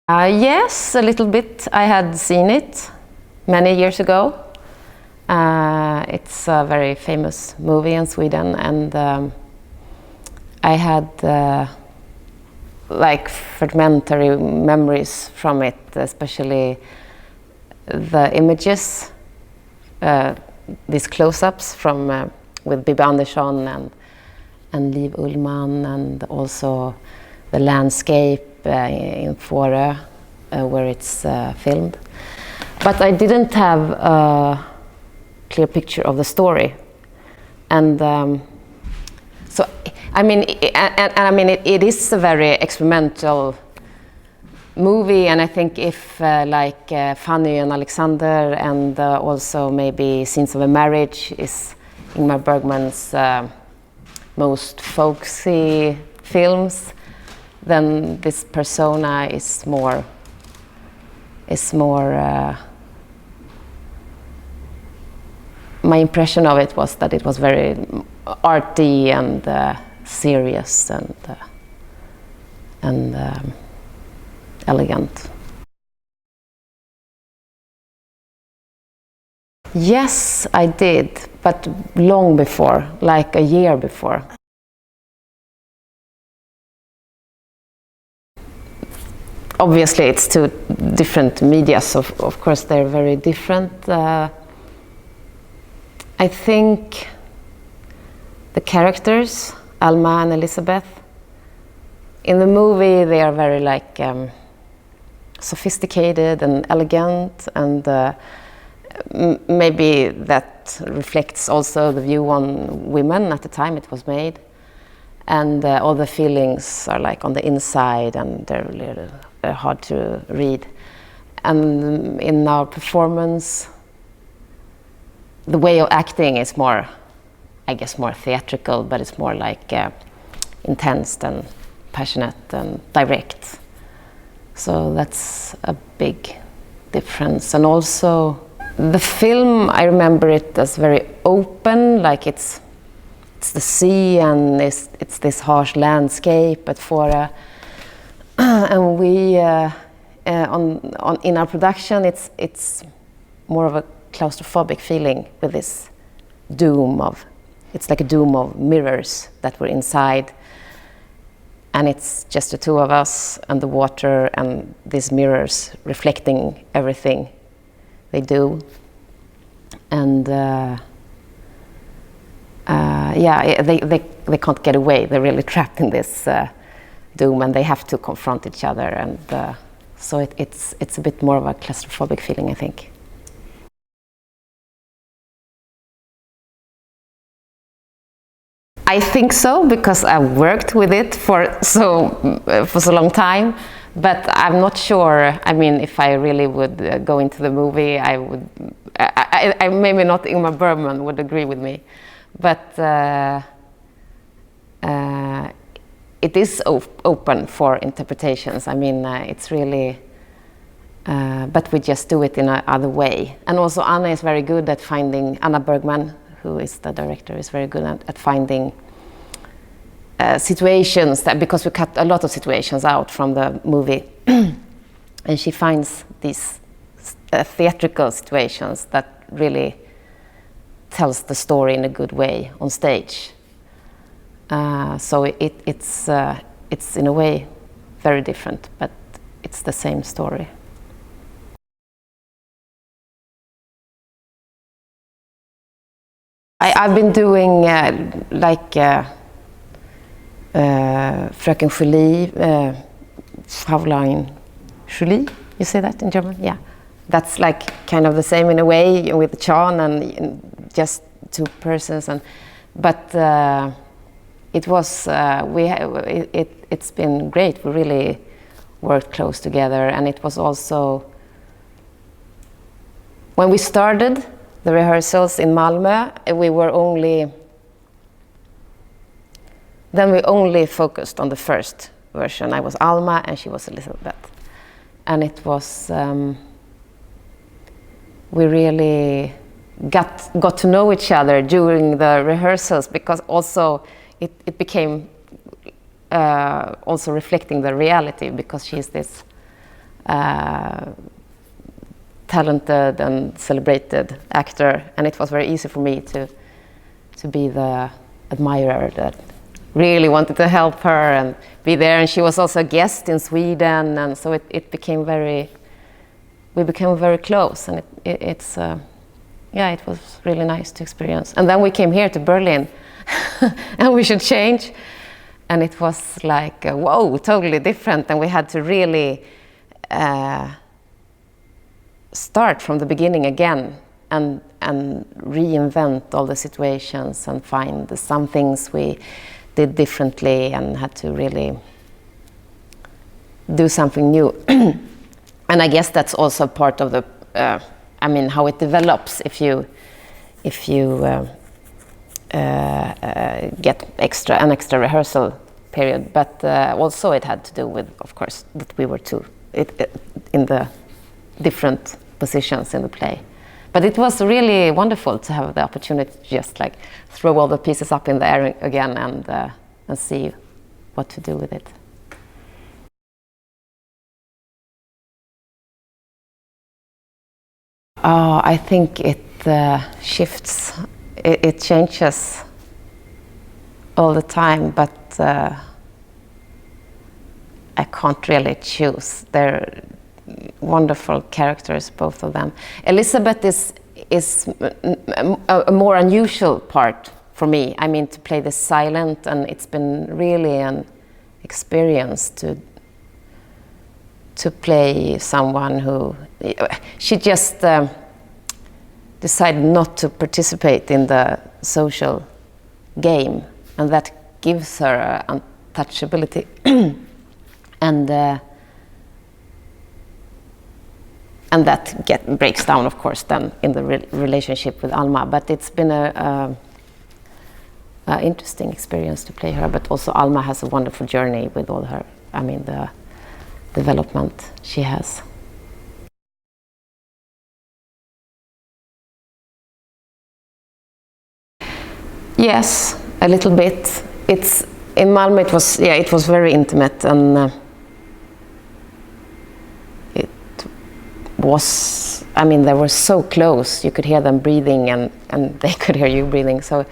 Yes, a little bit. I had seen it many years ago. It's a very famous movie in Sweden, and I had like fragmentary memories from it, especially the images, these close-ups from with Bibi Andersson and Liv Ullmann, and also the landscape in Fårö where it's filmed. But I didn't have a clear picture of the story, and so I mean, it is a very experimental movie, and I think if like Fanny and Alexander, and also maybe Scenes of a Marriage is Ingmar Bergman's most folksy films, then this persona is more my impression of it was that it was very arty and serious and elegant. Yes, I did, but long before, like a year before. Obviously, it's two different media, so of course they're very different. I think the characters, Alma and Elizabeth, in the movie they are very like sophisticated and elegant, and maybe that reflects also the view on women at the time it was made, and all the feelings are like on the inside, and they're really hard to read. And in our performance, the way of acting is more, I guess, more theatrical, but it's more like intense and passionate and direct. So that's a big difference. And also the film, I remember it as very open, like it's the sea and it's this harsh landscape at Fårö. And we in our production, it's more of a claustrophobic feeling with this dome of, it's like a dome of mirrors that were inside, and it's just the two of us and the water and these mirrors reflecting everything they do. And yeah, they can't get away. They're really trapped in this dome, and they have to confront each other, and so it's a bit more of a claustrophobic feeling, I think. I think so, because I worked with it for so long time, but I'm not sure. I mean, if I really would go into the movie, I would. I maybe not Ingmar Bergman would agree with me, but it is open for interpretations. I mean, it's really. But we just do it in another way. And also Anna is very good at finding, Anna Bergman, who is the director, is very good at finding situations, that, because we cut a lot of situations out from the movie, and she finds these theatrical situations that really tells the story in a good way on stage. So it's in a way very different, but it's the same story. I've been doing like Fröken Julie, Fräulein Julie, you say that in German? Yeah. That's like kind of the same in a way with Chan and just two persons, but it was it's been great. We really worked close together, and it was also when we started the rehearsals in Malmö, we only focused on the first version. I was Alma and she was Elizabeth, and it was we really got to know each other during the rehearsals, because also it became also reflecting the reality, because she's this talented and celebrated actor, and it was very easy for me to be the admirer that really wanted to help her and be there. And she was also a guest in Sweden, and so it became we became very close, and it was really nice to experience. And then we came here to Berlin, and we should change, and it was like whoa, totally different, and we had to really start from the beginning again and reinvent all the situations and find some things we did differently and had to really do something new. And I guess that's also part of the how it develops if you get an extra rehearsal period, but also it had to do with, of course, that we were in the different positions in the play. But it was really wonderful to have the opportunity to just like throw all the pieces up in the air again and see what to do with it. I think it shifts, it changes all the time, but I can't really choose. They're wonderful characters, both of them. Elizabeth is a more unusual part for me. I mean, to play the silent, and it's been really an experience to play someone who she just decided not to participate in the social game, and that gives her untouchability. And that breaks down, of course, then in the relationship with Alma. But it's been a interesting experience to play her. But also Alma has a wonderful journey with all her, the development she has. Yes, a little bit. It's in Malmö. It was very intimate, and they were so close. You could hear them breathing, and they could hear you breathing. So,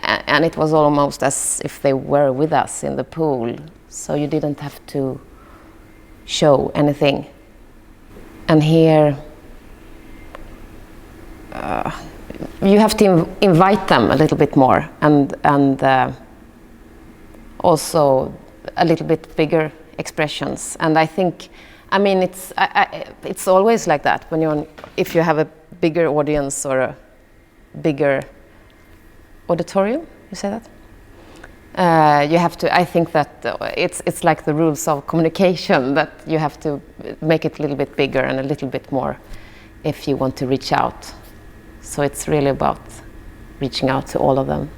and it was almost as if they were with us in the pool. So you didn't have to show anything. And here, you have to invite them a little bit more, and also a little bit bigger expressions. And I think, it's always like that when if you have a bigger audience or a bigger auditorium, you say that? You have to, I think that it's like the rules of communication, that you have to make it a little bit bigger and a little bit more if you want to reach out. So it's really about reaching out to all of them.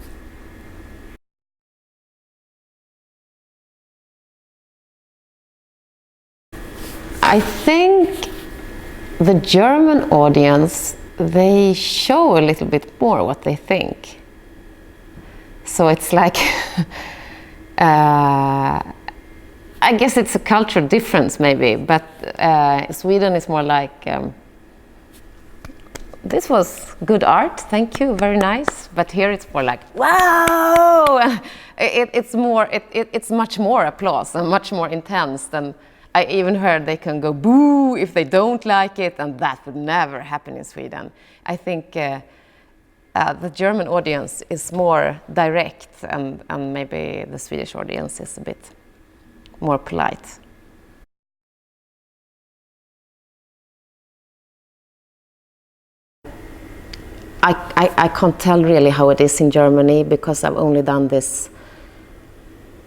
I think the German audience, they show a little bit more what they think. So it's like, I guess it's a cultural difference maybe, but Sweden is more like, this was good art, thank you, very nice. But here it's more like, wow! It's much more applause and much more intense than. I even heard they can go boo if they don't like it, and that would never happen in Sweden. I think the German audience is more direct, and maybe the Swedish audience is a bit more polite. I can't tell really how it is in Germany, because I've only done this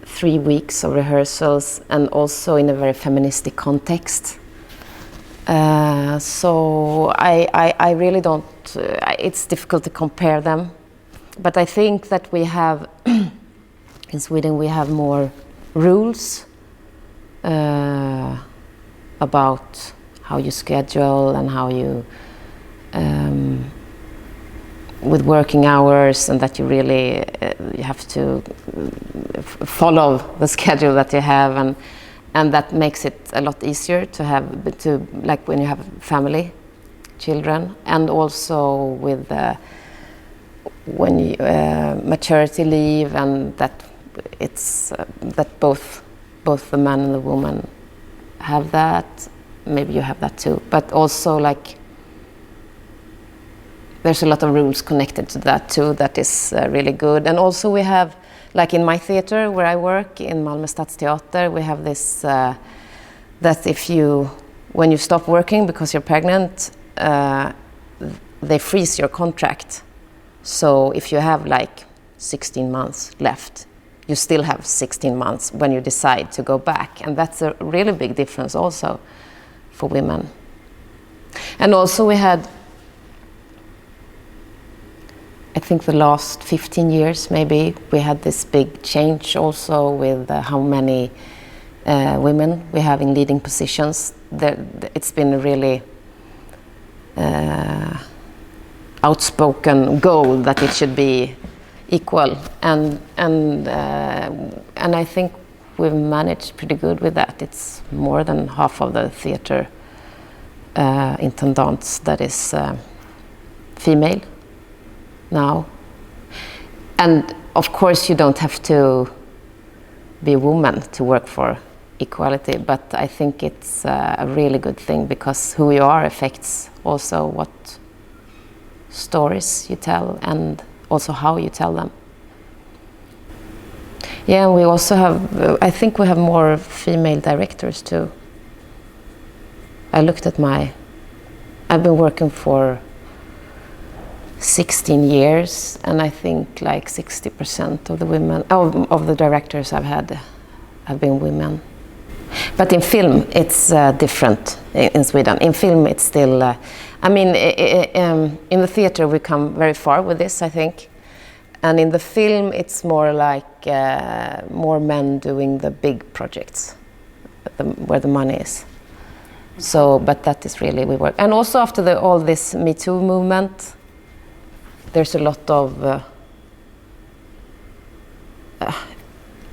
3 weeks of rehearsals, and also in a very feministic context. So I really don't, it's difficult to compare them. But I think that we have, in Sweden, we have more rules about how you schedule and how you, with working hours, and that you really you have to follow the schedule that you have, and that makes it a lot easier to have, to like when you have family, children, and also with when you, maternity leave, and that it's that both the man and the woman have that. Maybe you have that too, but also like there's a lot of rules connected to that too. That is really good. And also we have, like in my theater where I work in Malmö Stadsteater, we have this that if you, when you stop working because you're pregnant, they freeze your contract. So if you have like 16 months left, you still have 16 months when you decide to go back. And that's a really big difference also for women. And also we had, I think the last 15 years maybe, we had this big change also with how many women we have in leading positions. It's been a really outspoken goal that it should be equal, and I think we've managed pretty good with that. It's more than half of the theater intendants that is female now. And of course you don't have to be a woman to work for equality, but I think it's a really good thing, because who you are affects also what stories you tell and also how you tell them. Yeah, and we also have, I think we have more female directors too. I looked at I've been working for 16 years, and I think like 60% of the women, of the directors I've had have been women. But in film, it's different in Sweden. In film, it's still, I mean, in the theater we come very far with this, I think. And in the film, it's more like more men doing the big projects, where the money is. So, but that is really, we work. And also after all this Me Too movement, there's a lot of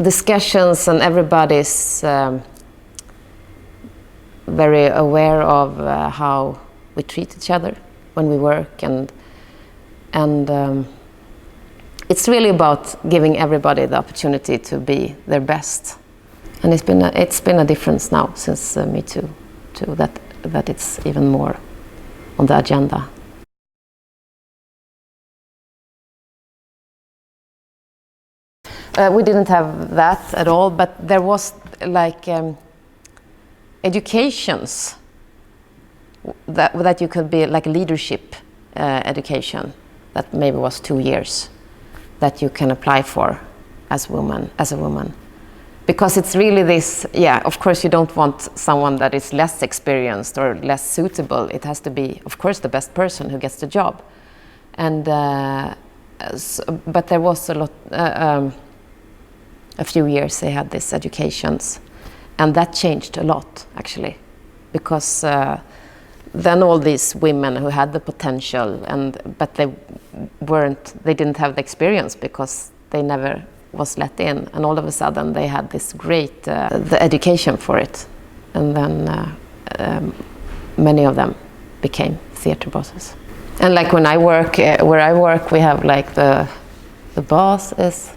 discussions, and everybody's very aware of how we treat each other when we work, and it's really about giving everybody the opportunity to be their best. And it's been a difference now since Me Too, that it's even more on the agenda. We didn't have that at all, but there was like educations that you could be like leadership education that maybe was 2 years that you can apply for as a woman. Because it's really this, yeah, of course you don't want someone that is less experienced or less suitable. It has to be, of course, the best person who gets the job. And but there was a few years they had these educations, and that changed a lot actually, because then all these women who had the potential, but they didn't have the experience because they never was let in, and all of a sudden they had this great the education for it, and then many of them became theater bosses. And like when I work where I work, we have like the boss is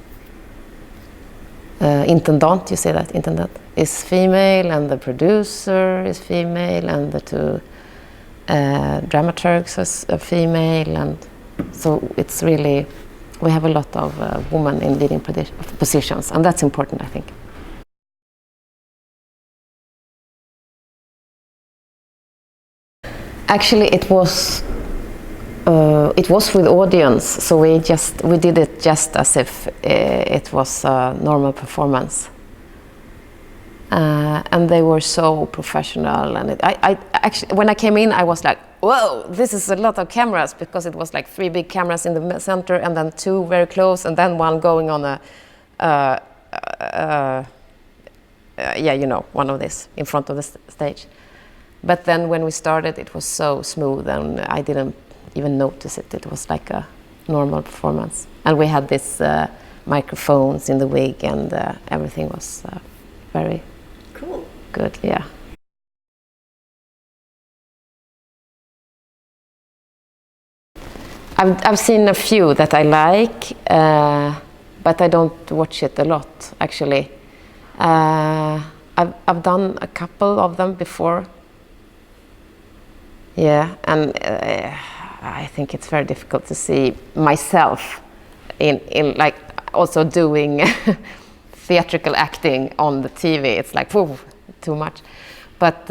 intendant, you say that, intendant is female, and the producer is female, and the two dramaturgs are female, and so it's really, we have a lot of women in leading positions, and that's important, I think. Actually, it was with audience, so we did it just as if it was a normal performance, and they were so professional. And I actually, when I came in, I was like, "Whoa, this is a lot of cameras," because it was like 3 big cameras in the center, and then 2 very close, and then one going on yeah, you know, one of this in front of the stage. But then when we started, it was so smooth, and I didn't even notice it. It was like a normal performance, and we had this microphones in the wig, and everything was very cool. good, yeah. I've seen a few that I like, but I don't watch it a lot, actually. I've done a couple of them before. Yeah, and I think it's very difficult to see myself in like also doing theatrical acting on the TV. It's like, whew, too much. But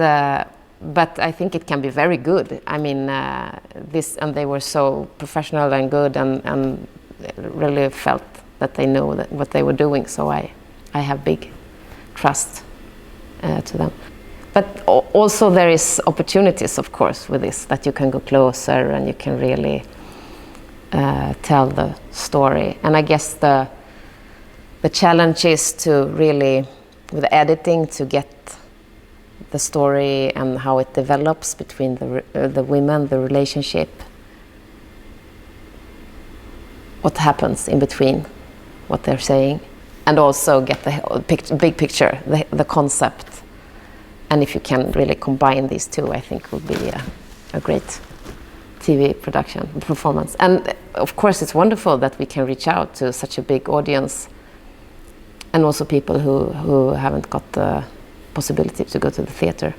I think it can be very good. I mean, and they were so professional and good, and really felt that they know what they were doing. So I have big trust to them. But also there is opportunities, of course, with this, that you can go closer and you can really tell the story. And I guess the challenge is to really, with editing, to get the story and how it develops between the women, the relationship, what happens in between what they're saying, and also get the big picture, the concept. And if you can really combine these two, I think it would be a great TV production, performance. And of course it's wonderful that we can reach out to such a big audience, and also people who haven't got the possibility to go to the theater.